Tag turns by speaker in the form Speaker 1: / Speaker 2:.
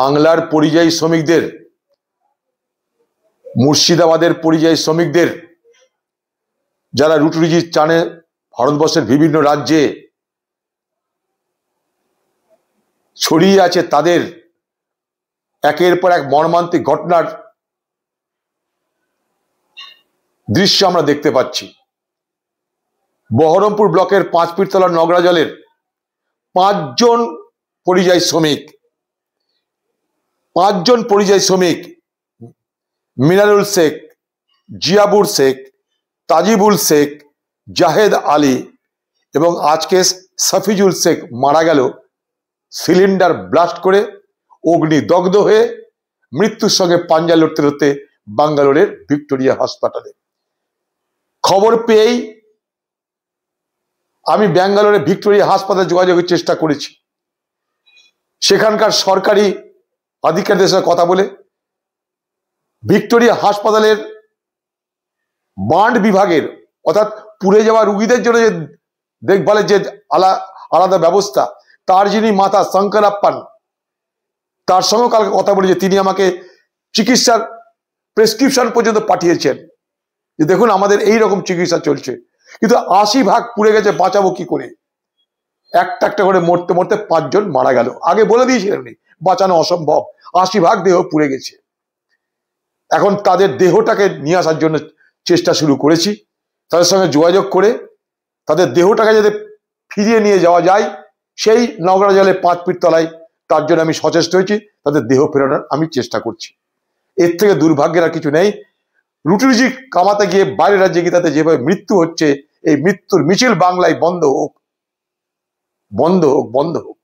Speaker 1: বাংলার পরিযায়ী শ্রমিকদের, মুর্শিদাবাদের পরিযায়ী শ্রমিকদের, যারা রুটি রুজির টানে ভারতবর্ষের বিভিন্ন রাজ্যে ছড়িয়ে আছে, তাদের একের পর এক মর্মান্তিক ঘটনার দৃশ্য আমরা দেখতে পাচ্ছি। বহরমপুর ব্লকের পাঁচপীরতলার নগরাজলের 5 জন পরিযায়ী শ্রমিক মিনারুল শেখ, জিয়াবুর শেখ, তাজিবুল শেখ, জাহেদ আলী এবং আজকে সাফিজুল শেখ মারা গেল সিলিন্ডার ব্লাস্ট করে, অগ্নিদগ্ধ হয়ে মৃত্যুর সঙ্গে পাঞ্জা লড়তে লড়তে ব্যাঙ্গালোরের ভিক্টোরিয়া হাসপাতালে। খবর পেয়েই আমি ব্যাঙ্গালোরের ভিক্টোরিয়া হাসপাতালে যোগাযোগের চেষ্টা করেছি। সেখানকার সরকারি আধিকারিকদের সাথে কথা বলে ভিক্টোরিয়া হাসপাতালের বার্ন বিভাগের, অর্থাৎ পুড়ে যাওয়া রুগীদের জন্য যে দেখভালের যে আলাদা ব্যবস্থা, তার যিনি মাথা শঙ্করাপ্পান, তার সঙ্গে কালকে কথা বলেছে। তিনি আমাকে চিকিৎসার প্রেসক্রিপশন পর্যন্ত পাঠিয়েছেন যে দেখুন আমাদের এই রকম চিকিৎসা চলছে, কিন্তু 80% পুড়ে গেছে, বাঁচাবো কি করে? একটা একটা করে মরতে মরতে 5 জন মারা গেল। আগে বলে দিয়েছিলেন উনি বাঁচানো অসম্ভব, 80% দেহ পুড়ে গেছে। এখন তাদের দেহটাকে নিয়ে আসার জন্য চেষ্টা শুরু করেছি। তাদের সঙ্গে যোগাযোগ করে তাদের দেহটাকে যাতে ফিরিয়ে নিয়ে যাওয়া যায়, সেই নগরাজলে পাঁচপীরতলায়, তার জন্য আমি সচেষ্ট হয়েছি। তাদের দেহ ফেরানোর আমি চেষ্টা করছি। এর থেকে দুর্ভাগ্যের আর কিছু নেই। রুটি রুজি কামাতে গিয়ে বাইরের রাজ্যে গিয়ে তাতে যেভাবে মৃত্যু হচ্ছে, এই মৃত্যুর মিছিল বাংলায় বন্ধ হোক, বন্ধ হোক, বন্ধ হোক।